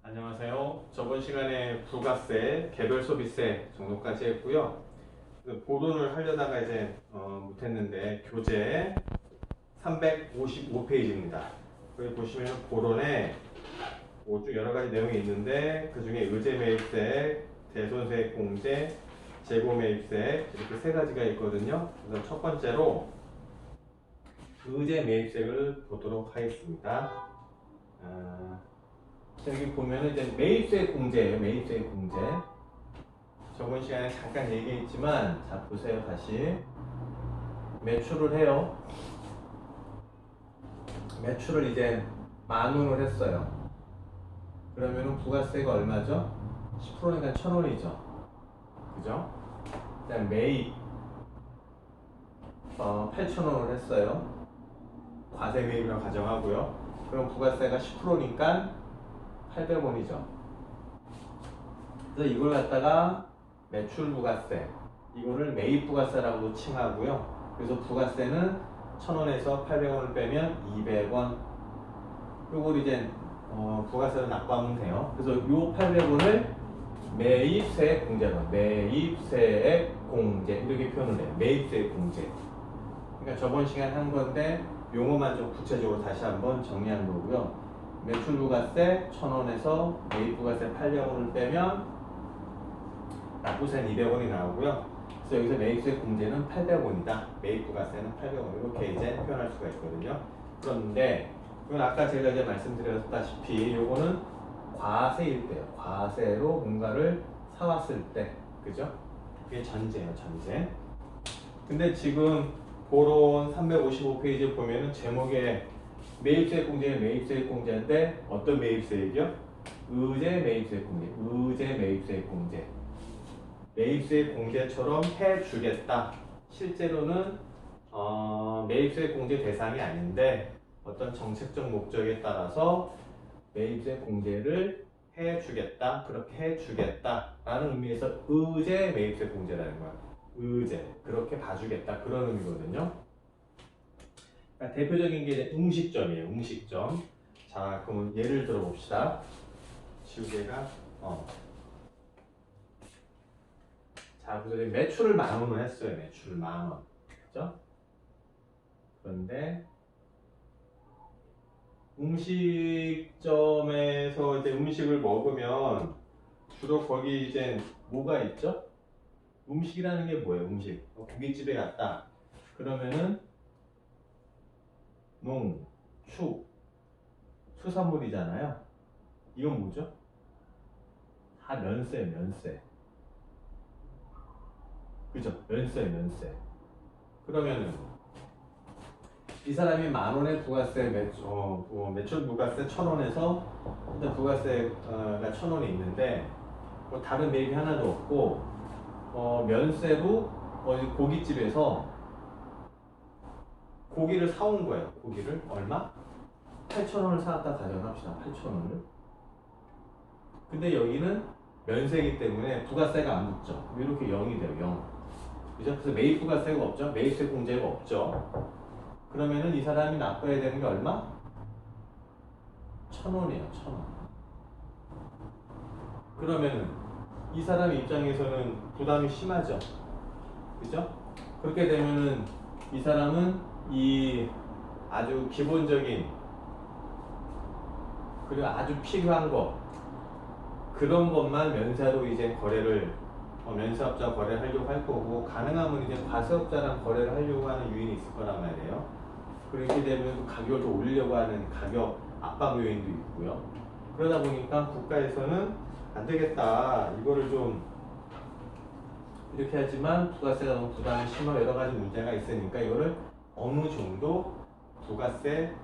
안녕하세요. 저번 시간에 부가세, 개별 소비세 정도까지 했고요. 보론을 하려다가 이제 못했는데 교재 355페이지입니다. 여기 보시면 보론에 쭉 여러 가지 내용이 있는데 그 중에 의제 매입세, 대손세액 공제, 재고 매입세 이렇게 세 가지가 있거든요. 그래서 첫 번째로 의제 매입세를 보도록 하겠습니다. 여기 보면은 이제 매입세 공제예요. 매입세 공제. 저번 시간에 잠깐 얘기했지만, 자 보세요. 다시 매출을 해요. 매출을 이제 10,000원을 했어요. 그러면은 부가세가 얼마죠? 10%니까 1,000원이죠. 그죠? 그다음 매입 8,000원을 했어요. 과세 매입이라고 가정하고요. 그럼 부가세가 10%니까 800원이죠. 그래서 이걸 갖다가 매출 부가세, 이거를 매입 부가세라고도 칭하고요. 그래서 부가세는 1,000원에서 800원을 빼면 200원. 요걸 이제 부가세를 납부하면 돼요. 그래서 요 800원을 매입세액 공제로, 매입세액 공제 이렇게 표현을 해요. 매입세액 공제. 그러니까 저번 시간에 한 건데 용어만 좀 구체적으로 다시 한번 정리한 거고요. 매출 부가세 1,000원에서 매입 부가세 800원을 빼면 납부세는 200원이 나오고요. 그래서 여기서 매입세 공제는 800원이다. 매입 부가세는 800원. 이렇게 이제 표현할 수가 있거든요. 그런데 이건 아까 제가 이제 말씀드렸다시피 요거는 과세일 때요. 과세로 뭔가를 사왔을 때, 그죠? 그게 전제예요, 전제. 근데 지금 보론 355페이지에 보면은 제목에 매입세액 공제는 매입세액 공제인데 어떤 매입세액이요? 의제 매입세액 공제. 의제 매입세액 공제. 매입세액 공제처럼 해주겠다. 실제로는 매입세액 공제 대상이 아닌데 어떤 정책적 목적에 따라서 매입세액 공제를 해주겠다. 그렇게 해주겠다라는 의미에서 의제 매입세액 공제라는 거야. 의제. 그렇게 봐주겠다. 그런 의미거든요. 그러니까 대표적인 게 이제 음식점이에요. 음식점. 자, 그럼 예를 들어 봅시다. 지우개가 자, 그래서 매출을 10,000원을 했어요. 매출을 10,000원. 그죠? 그런데 음식점에서 이제 음식을 먹으면 주로 거기 이제 뭐가 있죠? 음식이라는 게 뭐예요? 음식. 고깃집에 갔다. 그러면은 농, 축, 수산물이잖아요. 이건 뭐죠? 다 면세예요, 면세. 그죠? 면세예요, 면세. 그러면은 이 사람이 10,000원의 부가세 매출 부가세 1,000원에서 일단 부가세가 1,000원이 있는데 뭐 다른 매입이 하나도 없고 면세로 고깃집에서 고기를 사온 거예요. 고기를 얼마? 8,000원을 사왔다 가정합시다. 8,000원을. 근데 여기는 면세이기 때문에 부가세가 안 붙죠. 이렇게 0이 돼요. 0. 그죠? 그래서 매입 부가세가 없죠. 매입세 공제가 없죠. 그러면은 이 사람이 납부해야 되는 게 얼마? 1,000원이에요. 1,000원. 그러면은 이 사람 입장에서는 부담이 심하죠. 그죠? 그렇게 되면은 이 사람은 이 아주 기본적인 그리고 아주 필요한 거 그런 것만 면세로 이제 거래를 면세업자 거래를 하려고 할 거고 가능하면 이제 과세업자랑 거래를 하려고 하는 요인이 있을 거란 말이에요. 그렇게 되면 가격을 더 올리려고 하는 가격 압박 요인도 있고요. 그러다 보니까 국가에서는 안 되겠다. 이거를 좀 이렇게 하지만 부가세가 너무 부담이 심하고 여러 가지 문제가 있으니까 이거를 어느 정도 부가세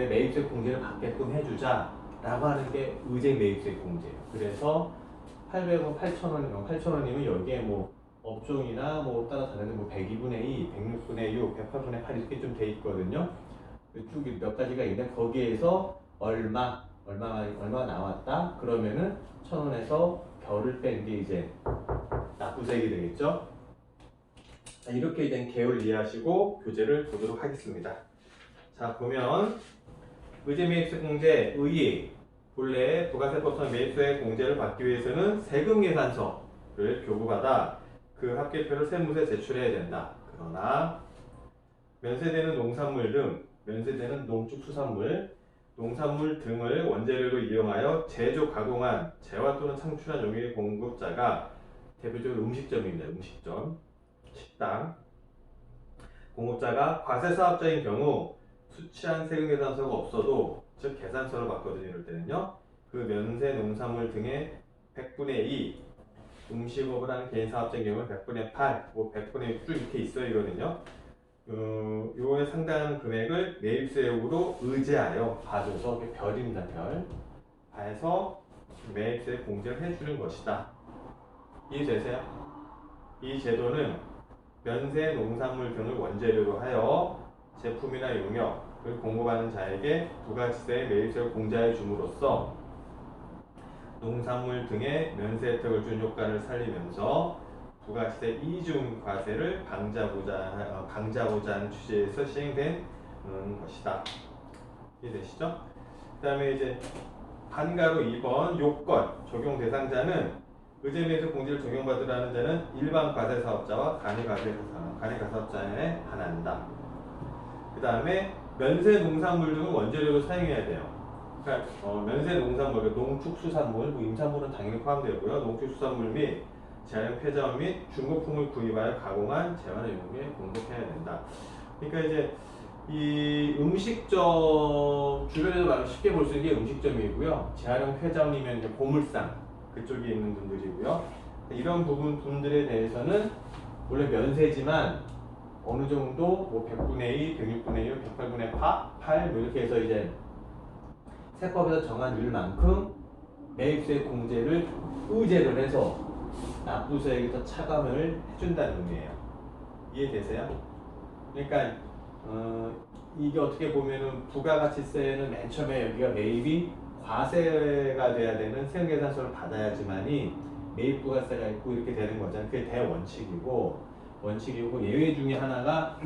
매입세 공제를 받게끔 해주자라고 하는 게 의제 매입세 공제예요. 그래서 800원, 8,000원, 8,000원이면 여기에 뭐 업종이나 뭐 따라 다른데 뭐 102분의 2, 106분의 6, 108분의 8 이렇게 좀 돼 있거든요. 쭉 몇 가지가 있는데 거기에서 얼마 나왔다? 그러면은 1,000원에서 결을 뺀 게 이제 납부세액이 되겠죠. 자, 이렇게 된 개요를 이해하시고 교재를 보도록 하겠습니다. 자, 보면 의제 매입세 공제 의의 본래 부가세법상 매입세 공제를 받기 위해서는 세금 계산서를 교부받아 그 합계표를 세무서에 제출해야 된다. 그러나 면세되는 농산물 등 면세되는 농축수산물, 농산물 등을 원재료로 이용하여 제조, 가공한 재화 또는 창출한 용의 공급자가 대표적으로 음식점입니다. 음식점, 식당. 공급자가 과세사업자인 경우 수취한 세금계산서가 없어도 즉 계산서를 받거든요. 이럴 때는요. 그 면세 농산물 등의 100분의 2 음식업을 하는 개인사업자인 경우는 100분의 8, 뭐 100분의 6 이렇게 있어요. 이거는요. 요에 상당한 금액을 매입세액으로 의제하여 봐줘서 별입니다. 별. 해서 매입세 공제를 해주는 것이다. 이해되세요? 이 제도는 면세 농산물 등을 원재료로 하여 제품이나 용역을 공급하는 자에게 부가치세의 매입세를 공제해 줌으로써 농산물 등의 면세 혜택을 준 효과를 살리면서 부가치세 이중 과세를 방지하고자 하는 취지에서 시행된 것이다. 이해되시죠? 그 다음에 이제 한가로 2번 요건 적용 대상자는 의제 매입세 공제를 적용받으라는 자는 일반 과세 사업자와 간이 과세사업자에 한한다. 그 다음에 면세 농산물 등을 원재료로 사용해야 돼요. 그러니까 면세 농산물, 농축수산물, 뭐 임산물은 당연히 포함되고요. 농축수산물 및 재활용 폐자원 및 중고품을 구입하여 가공한 재활용 용에 공급해야 된다. 그러니까 이제 이 음식점 주변에서 많이 쉽게 볼 수 있는 게 음식점이고요. 재활용 폐자원이면 이제 고물상 그쪽에 있는 분들이고요. 이런 분들에 대해서는 원래 면세지만 어느 정도 뭐 100분의 2, 106분의 1, 108분의 8 뭐 이렇게 해서 이제 세법에서 정한 율만큼 매입세 공제를 의제를 해서 납부세액에서 차감을 해준다는 의미예요. 이해되세요? 그러니까 이게 어떻게 보면은 부가가치세는 맨 처음에 여기가 매입이 과세가 돼야 되는 세금계산서를 받아야지만이 매입부가세가 있고 이렇게 되는 거잖아요. 그게 대원칙이고 예외 중에 하나가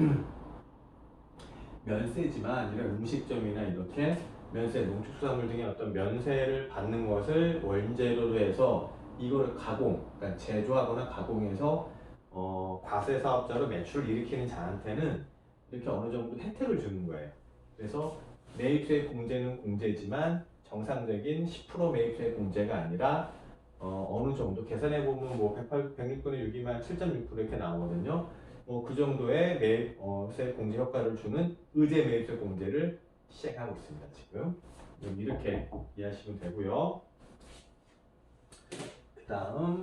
면세지만 이런 음식점이나 이렇게 면세, 농축수산물 등의 어떤 면세를 받는 것을 원재료로 해서 이거를 그러니까 제조하거나 가공해서 과세 사업자로 매출을 일으키는 자한테는 이렇게 어느 정도 혜택을 주는 거예요. 그래서 매입세 공제는 공제지만 정상적인 10% 매입세 공제가 아니라 어느 정도 계산해 보면 뭐 106분의 6이면 7.6% 이렇게 나오거든요. 그 정도의 매입세 공제 효과를 주는 의제 매입세 공제를 시행하고 있습니다. 지금 이렇게 이해하시면 되고요. 그 다음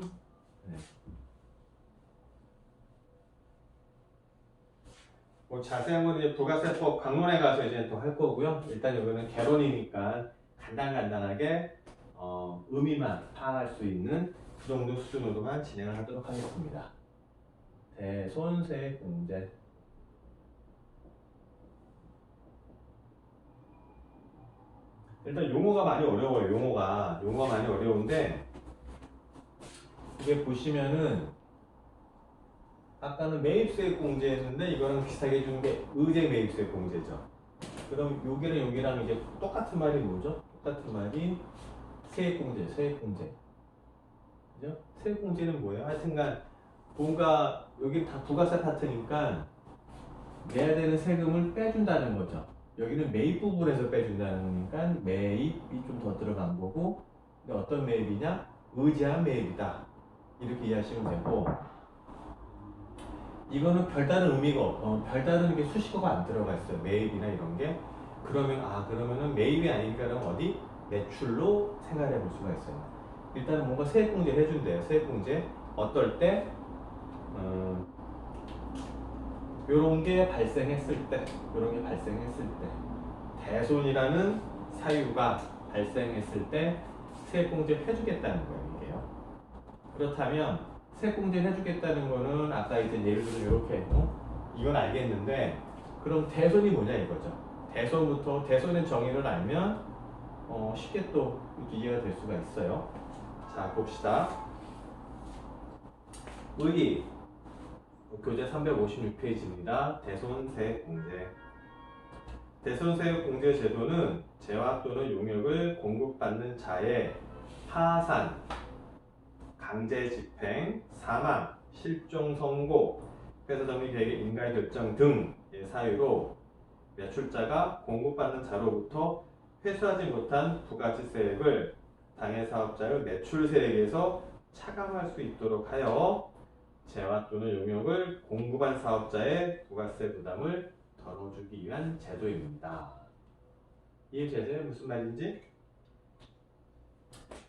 뭐 자세한 건 이제 부가세법 강론에 가서 이제 또 할 거고요. 일단 여기는 개론이니까 간단하게 의미만 파악할 수 있는 그 정도 수준으로만 진행을 하도록 하겠습니다. 대손세 공제. 일단 용어가 많이 어려워요. 용어가 많이 어려운데 이게 보시면은 아까는 매입세 공제였는데 이거는 비슷하게 준 게 의제 매입세 공제죠. 그럼 여기랑 이제 똑같은 말이 뭐죠? 똑같은 말이 세액공제. 그죠? 세액공제는 뭐예요? 하여튼간 여기 다 부가세 파트니까 내야 되는 세금을 빼준다는 거죠. 여기는 매입 부분에서 빼준다는 거니까 매입이 좀 더 들어간 거고, 근데 어떤 매입이냐? 의제한 매입이다. 이렇게 이해하시면 되고, 이거는 별다른 의미가 별다른 게 수식어가 안 들어가 있어요. 매입이나 이런 게. 그러면은 매입이 아니니까 어디? 매출로 생각해 볼 수가 있어요. 일단은 뭔가 세액공제 해준대요. 세액공제. 어떨 때? 요런 게 발생했을 때, 대손이라는 사유가 발생했을 때 세액공제 해주겠다는 거예요, 이게요. 그렇다면 세액공제 해주겠다는 거는 아까 이제 예를 들어 이렇게 이건 알겠는데 그럼 대손이 뭐냐 이거죠. 대손의 정의를 알면 쉽게 또 이해가 될 수가 있어요. 자, 봅시다. 의의 교재 356페이지입니다. 대손 세액공제. 대손세액공제 제도는 재화 또는 용역을 공급받는 자의 파산, 강제 집행, 사망, 실종 선고, 회사 정리 계획의 인가의 결정 등의 사유로 매출자가 공급받는 자로부터 회수하지 못한 부가치세액을 당해 사업자의 매출세액에서 차감할 수 있도록 하여 재화 또는 용역을 공급한 사업자의 부가세 부담을 덜어주기 위한 제도입니다. 이해되세요? 무슨 말인지?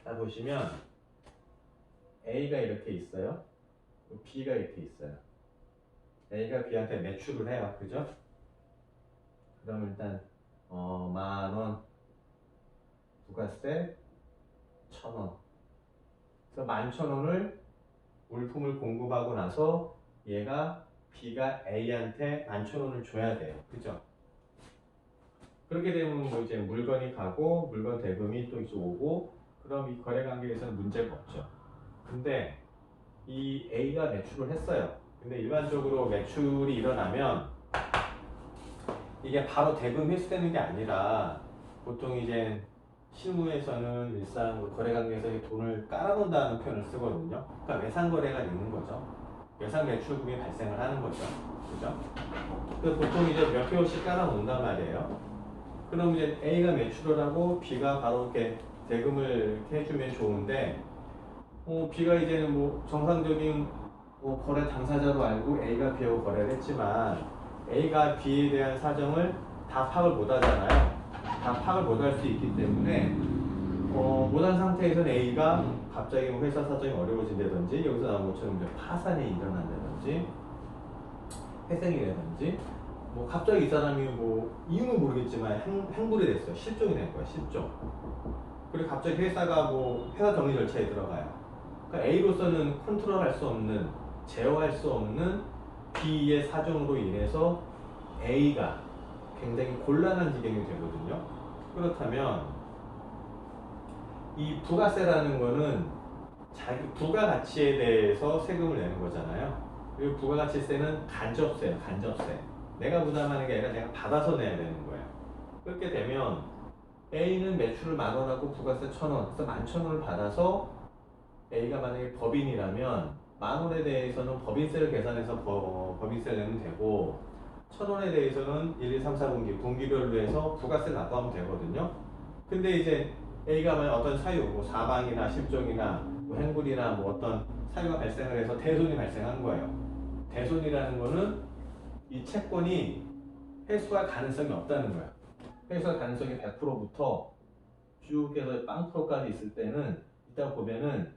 자, 보시면 A가 이렇게 있어요. B가 이렇게 있어요. A가 B한테 매출을 해요. 그죠? 그럼 일단 10,000원 부가세 1,000원. 그래서 11,000원을 물품을 공급하고 나서 얘가 B가 A한테 11,000원을 줘야 돼요. 그죠? 그렇게 되면 뭐 이제 물건이 가고 물건 대금이 또 이제 오고 그럼 이 거래 관계에서는 문제가 없죠. 근데 이 A가 매출을 했어요. 근데 일반적으로 매출이 일어나면 이게 바로 대금 회수되는 게 아니라 보통 이제 실무에서는 일상 거래 관계에서 돈을 깔아놓는다는 표현을 쓰거든요. 그러니까 외상 거래가 있는 거죠. 외상 매출금이 발생을 하는 거죠. 그죠? 그래서 보통 이제 몇 개월씩 깔아놓는단 말이에요. 그럼 이제 A가 매출을 하고 B가 바로 이렇게 대금을 이렇게 해주면 좋은데 B가 이제는 뭐 정상적인 거래 당사자로 알고 A가 B하고 거래를 했지만 A가 B에 대한 사정을 다 파악을 못 하잖아요. 다 파악을 못 할 수 있기 때문에 못한 상태에서는 A가 갑자기 뭐 회사 사정이 어려워진다든지 여기서 나온 것처럼 이제 파산이 일어난다든지 회생이라든지 뭐 갑자기 이 사람이 뭐 이유는 모르겠지만 행불이 됐어요. 실종이 된 거야. 실종. 그리고 갑자기 회사가 뭐 회사 정리 절차에 들어가요. 그러니까 A로서는 컨트롤할 수 없는 제어할 수 없는 B의 사정으로 인해서 A가 굉장히 곤란한 지경이 되거든요. 그렇다면 이 부가세라는 거는 자기 부가가치에 대해서 세금을 내는 거잖아요. 그리고 부가가치세는 간접세예요. 간접세. 내가 부담하는 게 아니라 내가 받아서 내야 되는 거예요. 그렇게 되면 A는 매출을 10,000원하고 부가세 1,000원, 그래서 11,000원을 받아서 A가 만약에 법인이라면 10,000원에 대해서는 법인세를 계산해서 법인세를 내면 되고 1,000원에 대해서는 1, 2, 3, 4분기 분기별로 해서 부가세 납부하면 되거든요. 근데 이제 A가 만약 어떤 사유, 뭐 사망이나 실종이나 뭐 행불이나 뭐 어떤 사유가 발생을 해서 대손이 발생한 거예요. 대손이라는 거는 이 채권이 회수할 가능성이 없다는 거야. 회수할 가능성이 100%부터 쭉 해서 0%까지 있을 때는 이따 보면은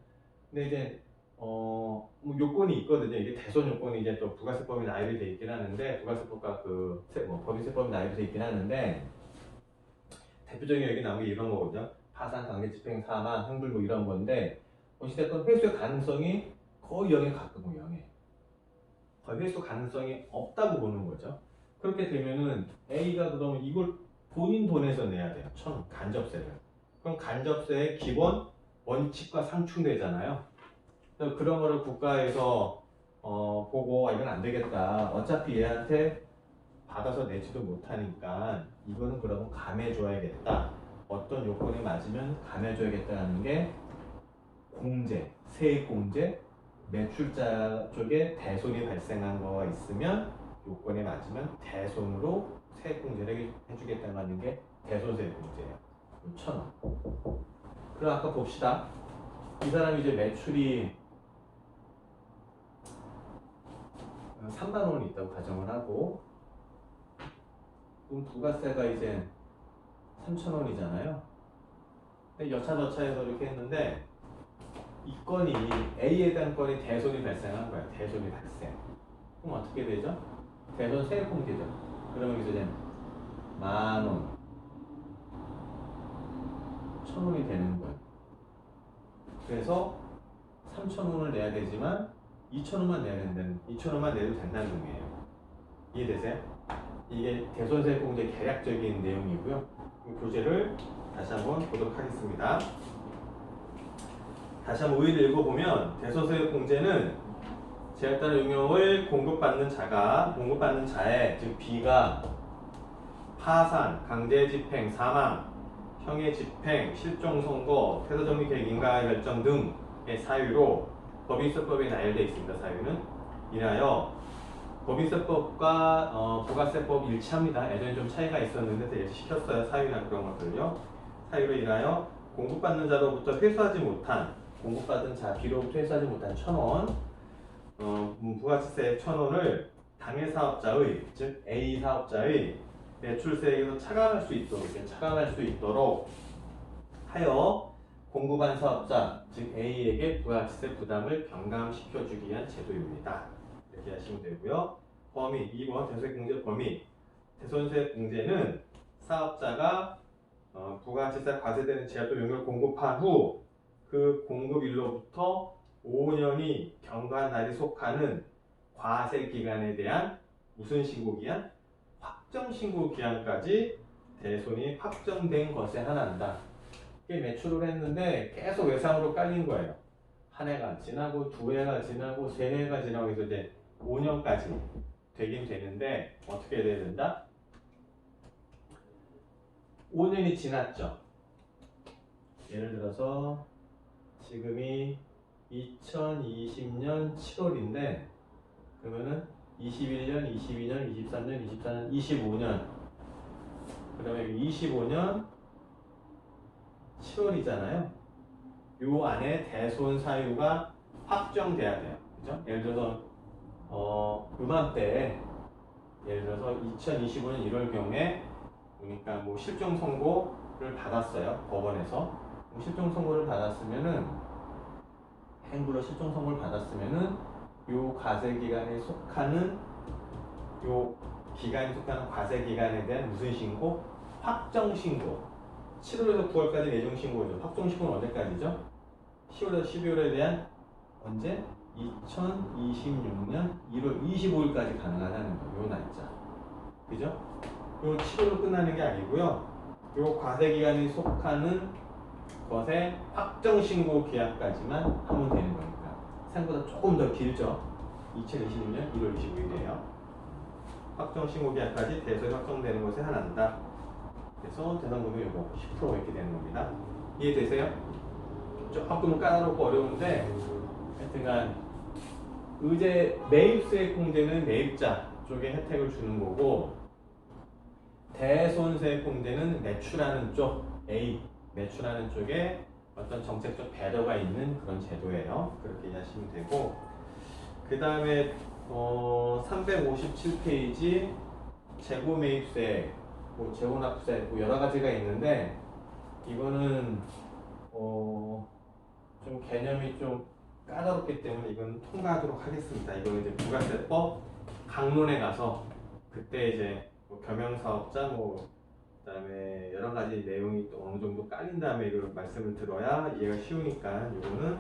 근데 이제 뭐 요건이 있거든요. 이게 대손 요건이 이제 또 부가세법에 나열이 돼 있긴 하는데 부가세법과 법인세법에 나열이 돼 있긴 하는데 대표적인 여기 나온 게 이런 거거든요. 파산, 강제 집행, 사망, 행불 뭐 이런 건데 어찌됐건 회수의 가능성이 거의 0에 가깝고 0에 거의 회수 가능성이 없다고 보는 거죠. 그렇게 되면은 A가 그러면 이걸 본인 돈에서 내야 돼요. 간접세를. 그럼 간접세의 기본 원칙과 상충되잖아요. 그래서 그런 거를 국가에서 보고 이건 안 되겠다. 어차피 얘한테 받아서 내지도 못하니까 이거는 그러면 감해줘야겠다. 어떤 요건에 맞으면 감해줘야겠다는 게 공제, 세액공제, 매출자 쪽에 대손이 발생한 거가 있으면 요건에 맞으면 대손으로 세액공제를 해주겠다는 게 대손세액공제예요. 1,000원. 그럼 아까 봅시다. 이 사람이 이제 매출이 3만 원이 있다고 가정을 하고 그럼 부가세가 이제 3,000원이잖아요. 근데 여차저차해서 이렇게 했는데 이 건이 A에 대한 건이 대손이 발생한 거야. 대손이 발생. 그럼 어떻게 되죠? 대손 세액공제죠. 그러면 이제 10,000원 1,000원이 되는 거예요. 그래서 3,000원을 내야 되지만 2,000원만 내야 된다는 2,000원만 내도 된다는 의미예요. 이해되세요? 이게 대손세액공제 계략적인 내용이고요. 이 교재를 다시 한번 보도록 하겠습니다. 다시 한번 오해를 읽어보면 대손세액공제는 제약 따른 용역을 공급받는 자의 즉 B가 파산, 강제집행, 사망, 형해집행, 실종선고, 태도정리 계획 인가 결정 등의 사유로 법인세법에 나열되어 있습니다. 사유는 인하여 법인세법과 부가세법 일치합니다. 예전에 좀 차이가 있었는데 일치시켰어요. 사유나 그런 것들요. 사유로 인하여 공급받는 자로부터 회수하지 못한 공급받은 자 비로부터 회수하지 못한 1,000원 부가세세 1,000원을 당해 사업자의 즉 A 사업자의 매출세에서 차감할 수 있도록 하여 공급한 사업자 즉 A에게 부가세 부담을 경감시켜주기 위한 제도입니다. 이렇게 하시면 되고요. 범위 2번 대손세공제 범위 대손세공제는 사업자가 부가세세 과세되는 제약도 용역을 공급한 후 그 공급일로부터 5년이 경과한 날이 속하는 과세 기간에 대한 무슨 신고 기한? 확정 신고 기한까지 대손이 확정된 것에 한한다. 이게 매출을 했는데 계속 외상으로 깔린 거예요. 한 해가 지나고 두 해가 지나고 세 해가 지나고 해서 이제 5년까지 되긴 되는데 어떻게 돼야 된다? 5년이 지났죠. 예를 들어서 지금이 2020년 7월인데 그러면은 21년, 22년, 23년, 24년, 25년 그러면 25년 7월이잖아요. 요 안에 대손 사유가 확정돼야 돼요. 그죠? 예를 들어서 요맘때 예를 들어서 2025년 1월 경에 그러니까 뭐 실종 선고를 받았어요. 법원에서. 실종 선고를 받았으면은 행불로 실종 선고를 받았으면은 요 과세 기간에 속하는 요 기간에 속하는 과세 기간에 대한 무슨 신고? 확정 신고. 7월에서 9월까지 예정 신고죠. 확정 신고는 언제까지죠? 10월에서 12월에 대한 언제? 2026년 1월 25일까지 가능하다는 거예요. 요 날짜. 그죠? 요 7월로 끝나는 게 아니고요. 요 과세 기간이 속하는 것의 확정 신고 기한까지만 하면 되는 거니까. 생각보다 조금 더 길죠. 2026년 1월 25일이에요. 확정 신고 기한까지 대손이 확정되는 것에 한한다. 그래서 대상금이 요거 10% 이렇게 되는 겁니다. 이해되세요? 조금 까다롭고 어려운데 하여튼간 매입세액 공제는 매입자 쪽에 혜택을 주는 거고 대손세액 공제는 매출하는 쪽 A 매출하는 쪽에 어떤 정책적 배려가 있는 그런 제도예요. 그렇게 이해하시면 되고 그 다음에 357페이지 재고매입세, 뭐 재고납부세 뭐 여러 가지가 있는데 이거는 좀 개념이 좀 까다롭기 때문에 이건 통과하도록 하겠습니다. 이거는 이제 부가세법 강론에 가서 그때 이제 뭐 겸용사업자 그다음에 여러 가지 내용이 또 어느 정도 깔린 다음에 이걸 말씀을 들어야 이해가 쉬우니까 이거는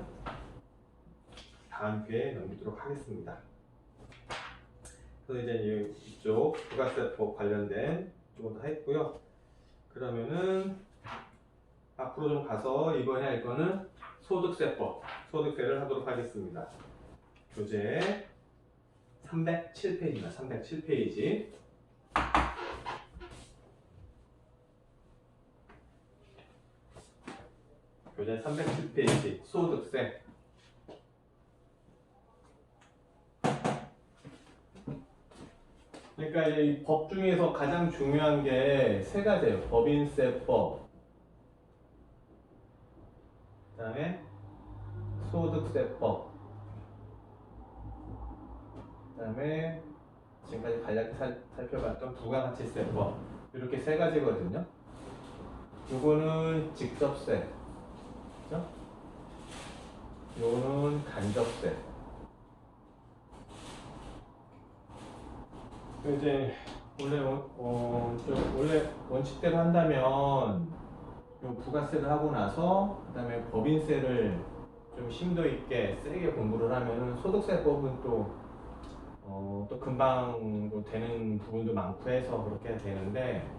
다음 기회에 넘기도록 하겠습니다. 그래서 이제 이쪽 부가세법 관련된 쪽은 다 했고요. 그러면은 앞으로 좀 가서 이번에 할 거는 소득세법, 소득세를 하도록 하겠습니다. 교재 307페이지입니다. 307페이지. 교재 307페이지 소득세. 그러니까 이제 이 법 중에서 가장 중요한 게 세 가지예요. 법인세법, 그 다음에 소득세법, 그 다음에 지금까지 간략히 살펴봤던 부가가치세법 이렇게 세 가지거든요. 요거는 직접세, 그죠? 요거는 간접세. 이제 원래 원칙대로 한다면 요 부가세를 하고 나서 그다음에 법인세를 좀 심도 있게 세게 공부를 하면은 소득세법은 또 금방 되는 부분도 많고 해서 그렇게 되는데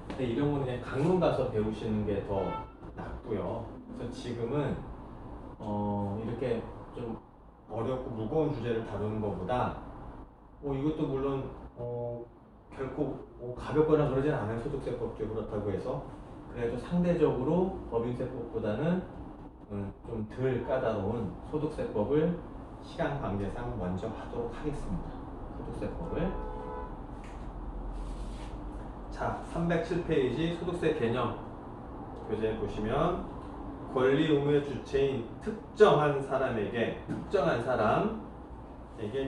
근데 이런 거는 그냥 강론 가서 배우시는 게 더 낫고요. 그래서 지금은 이렇게 좀 어렵고 무거운 주제를 다루는 것보다 이것도 물론 결코 뭐 가볍거나 그러진 않아요. 소득세법도 그렇다고 해서. 그래도 상대적으로 법인세법보다는 좀 덜 까다로운 소득세법을 시간 관계상 먼저 하도록 하겠습니다. 소득세법을. 자, 307페이지 소득세 개념 교재 보시면 권리 의무의 주체인 특정한 사람에게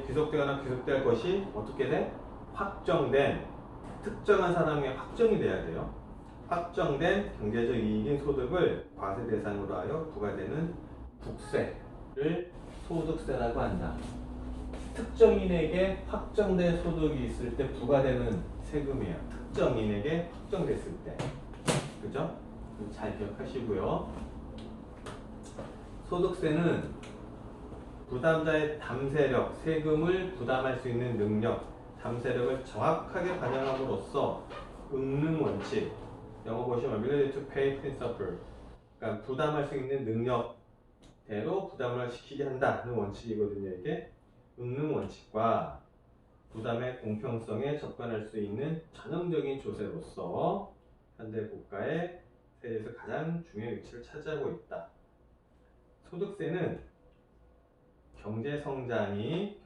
귀속되거나 귀속될 것이 어떻게 돼? 확정된 특정한 사람에게 확정이 돼야 돼요. 확정된 경제적 이익인 소득을 과세 대상으로 하여 부과되는 국세를 소득세라고 한다. 특정인에게 확정된 소득이 있을 때 부과되는 세금이에요. 특정인에게 확정됐을 때. 그죠? 잘 기억하시고요. 소득세는 부담자의 담세력, 세금을 부담할 수 있는 능력, 담세력을 정확하게 반영함으로써 응능 원칙, 영어 보시면 ability to pay principle, 그러니까 부담할 수 있는 능력대로 부담을 시키게 한다는 원칙이거든요. 이게 응능 원칙과 부담의 공평성에 접근할 수 있는 전형적인 조세로서 현대 국가의 세제에서 가장 중요한 위치를 차지하고 있다. 소득세는 경제성장에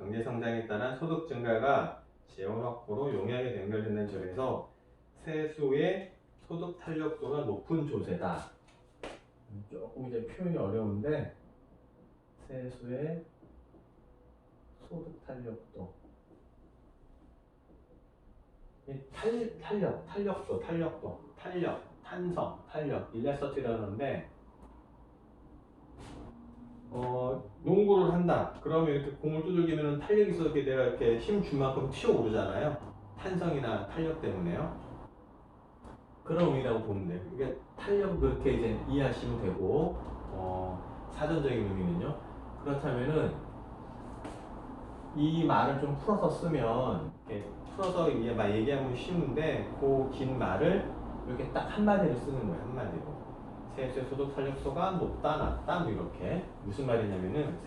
따른 소득 증가가 재원 확보로 용이하게 연결된다는 점에서 세수의 소득 탄력도가 높은 조세다. 조금 이제 표현이 어려운데 세수의 소득 탄력도, 탄력, 일레서티라는데 농구를 한다. 그러면 이렇게 공을 두들기면 탄력이 있어서 내가 이렇게 힘 준 만큼 튀어오르잖아요. 탄성이나 탄력 때문에요. 그런 의미라고 보면 돼요. 이게 탄력 그렇게 이제 이해하시면 되고, 사전적인 의미는요. 그렇다면은 이 말을 좀 풀어서 쓰면, 이렇게 풀어서 얘기하면 쉬운데, 그 긴 말을 이렇게 딱 한마디로 쓰는 거예요. 한마디로. 세수의 소득 탄력도가 높다, 낮다, 뭐 이렇게. 무슨 말이냐면은,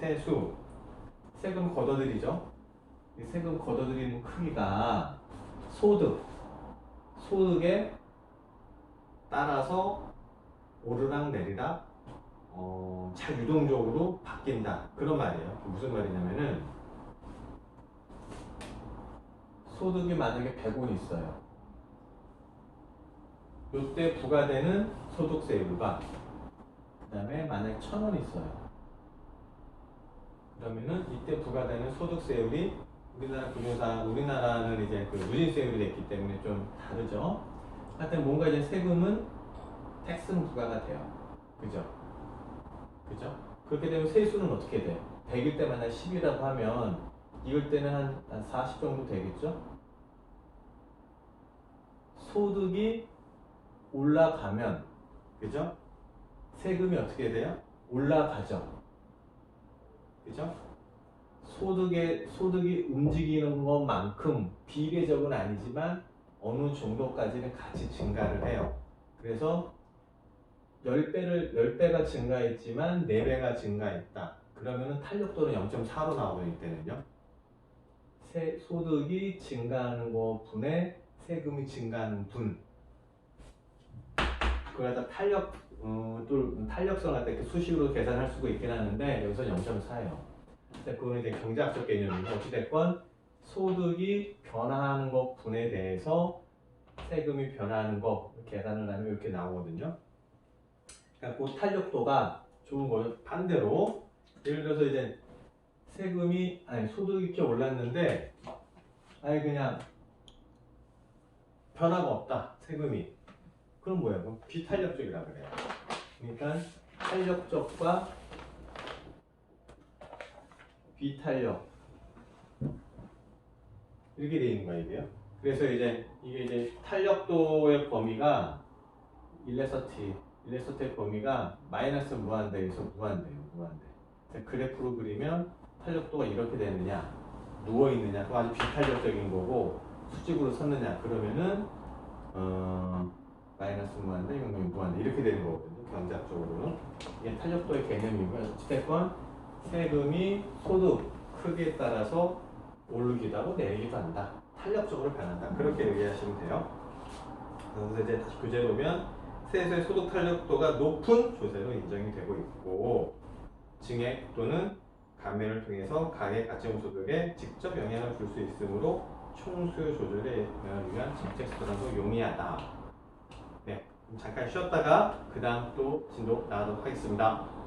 세금 걷어들이죠. 이 세금 걷어들이는 크기가 소득에 따라서 오르락 내리락 잘 유동적으로 바뀐다. 그런 말이에요. 무슨 말이냐면은 소득이 만약에 100원 있어요. 이때 부과되는 소득세율과 그 다음에 만약에 1000원 있어요. 그러면은 이때 부과되는 소득세율이 우리나라는 이제 그 누진세율이 됐기 때문에 좀 다르죠. 하여튼 뭔가 이제 세금은 텍스는 부과가 돼요. 그죠? 그렇게 되면 세수는 어떻게 돼요? 100일 때 만약 10이라고 하면 이럴 때는 한 40 정도 되겠죠? 소득이 올라가면, 그죠? 세금이 어떻게 돼요? 올라가죠. 그죠? 소득이 움직이는 것만큼 비례적은 아니지만 어느 정도까지는 같이 증가를 해요. 그래서 10배가 증가했지만 4배가 증가했다. 그러면은 탄력도는 0.4로 나오거든요. 이때는요. 소득이 증가하는 거 분에 세금이 증가하는 분. 그러다 탄력성을 갖다 이렇게 수식으로 계산할 수가 있긴 하는데 여기서 0.4예요. 그거는 이제 경제학적 개념이고 어찌됐건 소득이 변화하는 것 분에 대해서 세금이 변화하는 거 계산을 하면 이렇게 나오거든요. 그러니까 그 탄력도가 좋은 거예요. 반대로 예를 들어서 이제 소득이 이렇게 올랐는데 그냥 변화가 없다. 세금이. 그럼 뭐예요? 그럼 비탄력적이라고 그래요. 그러니까 탄력적과 비탄력 이렇게 되어 있는 거예요. 이게요. 그래서 이게 이제 탄력도의 범위가 일레서티의 범위가 마이너스 무한대에서 무한대예요. 그래프로 그리면 탄력도가 이렇게 되느냐, 누워 있느냐, 또 아주 비탄력적인 거고 수직으로 섰느냐 그러면은 마이너스 무한대, 무한대 이렇게 되는 거거든요. 경제학적으로는 이게 탄력도의 개념이고요. 어쨌건 세금이 소득 크기에 따라서 오르기도 하고 내리기도 한다. 탄력적으로 변한다. 그렇게 이해하시면 돼요. 그래서 이제 다시 교재에 보면 세수의 소득 탄력도가 높은 조세로 인정이 되고 있고 증액 또는 감면을 통해서 가계 가치소득에 직접 영향을 줄 수 있으므로 총수요 조절에 위한 정책 수단도 용이하다. 네, 잠깐 쉬었다가 그 다음 또 진도 나가도록 하겠습니다.